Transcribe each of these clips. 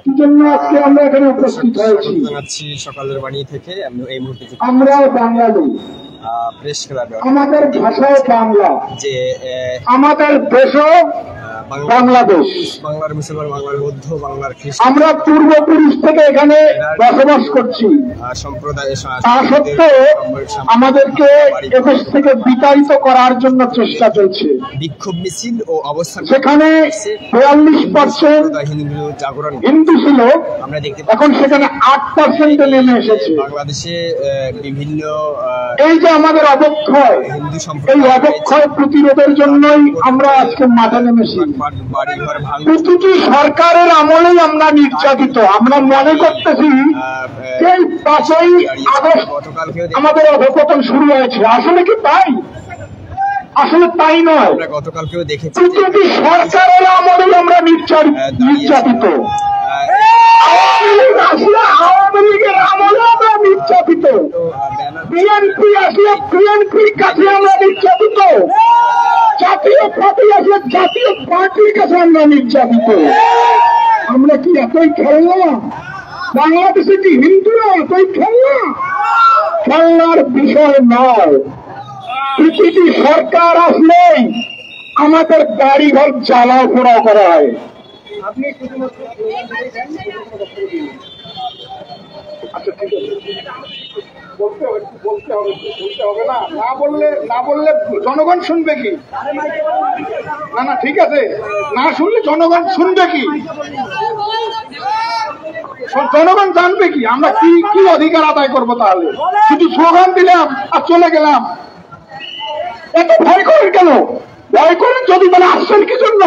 কি জন্য আজকে আমরা এখানে উপস্থিত হয়েছি? জানাচ্ছি সকালের বাণী থেকে। এই মুহূর্তে আমরা বাঙালি, প্রেস ক্লাবে আমাদের ভাষায় বাংলা, যে আমাদের দেশও বাংলাদেশ, বাংলার মুসলমান, বাংলার বৌদ্ধ, বাংলার খ্রিস্টান, আমরা পূর্বপুরুষ থেকে এখানে বসবাস করছি। সম্প্রদায় তা সত্ত্বেও আমাদেরকে এদেশ থেকে বিতাড়িত করার জন্য চেষ্টা চলছে। বিক্ষোভ মিছিল ও অবস্থান, সেখানে 42% হিন্দু ছিল, আমরা দেখতে এখন সেখানে 8% নেমে এসেছে। বাংলাদেশে বিভিন্ন এই যে আমাদের অবক্ষয়, হিন্দু এই সম্প্রদায় অবক্ষয় প্রতিরোধের জন্যই আমরা আজকে মাঠে নেমেছি। বাড়িঘর ভাঙ, প্রতিটি সরকারের আমলেই আমরা নির্যাতিত। আমরা মনে করতেছি যে 5ই আগস্ট আমাদের অধঃপতন শুরু হয়েছে, আসলে কি তাই? আসলে তাই নয়। গতকালকেও দেখেছি প্রতিটি সরকারের আমলেই আমরা নির্যাতিত। আওয়ামী লীগের আমলে আমরা নির্যাতিত, বিএনপি আসলে বিএনপির কাছে আমরা নির্যাতিত, জাতীয় পার্টি আসলে জাতীয় পার্টির কাছে আমরা নির্যাতিত। আমরা কি এতই খেলনা? বাংলাদেশে কি হিন্দুরা এতই খেলনা? খেলনার বিষয় নয়। প্রতিটি সরকার আসলেই আমাদের বাড়িঘর জ্বালাও পোড়াও করা হয়। আপনি আচ্ছা, ঠিক আছে, বলতে হবে না, না বললে জনগণ শুনবে কি? না, ঠিক আছে, না শুনলে জনগণ শুনবে কি? জনগণ জানবে কি আমরা কি অধিকার আদায় করবো? তাহলে শুধু স্লোগান দিলাম আর চলে গেলাম। এত ভয় করেন কেন? ভয় করেন যদি বলে আসছেন কি জন্য?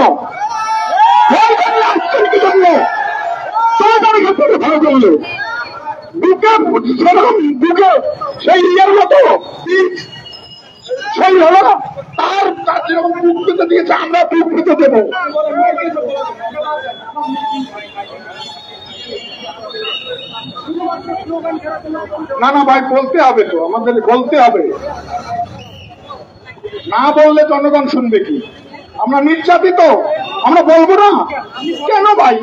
ভয় করেন আসছেন কি জন্য? ভয় করলে বুকে সেরকম বুকে সেই ইয়ের মতো সেই হলো না, তার যেরকম বুক পেতে দিয়েছে আমরা বুক পেতে দেবো। না ভাই, বলতে হবে তো, আমাদের বলতে হবে। না বললে জনগণ শুনবে কি? আমরা নির্যাতিত, আমরা বলবো না কেন ভাই?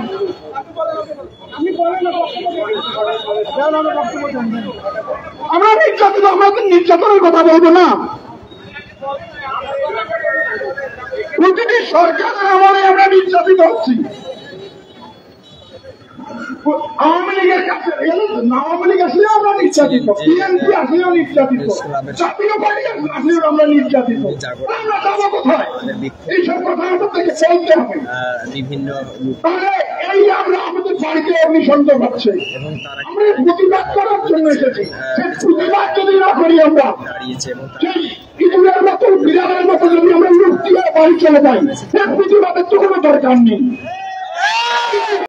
আমরা নির্যাতিত, আমরা নির্যাতনের কথা বলবো না? প্রতিটি সরকারের আমলে আমরা নির্যাতিত হচ্ছি। আওয়ামী লীগের কাছে, আওয়ামী লীগ আসলে আমরা নির্যাতিত, বিএনপি আসলেও নির্যাতিত, জাতীয় পার্টি আসলেও আমরা নির্যাতিত। আমরা যাবো কোথায়? এইসব কথার থেকে চলতে হবে। বিভিন্ন তাহলে এই আমরা আমাদের বাড়িতে অগ্নিসংযোগ হচ্ছে, আমরা প্রতিবাদ করার জন্য এসেছি। সেই প্রতিবাদ যদি না করি, আমরা সেই ইঁদুরের মতো বিড়ালের মতো যদি আমরা মুক্তি বাড়ি চলে যাই, সেই প্রতিবাদের তো কোনো দরকার নেই।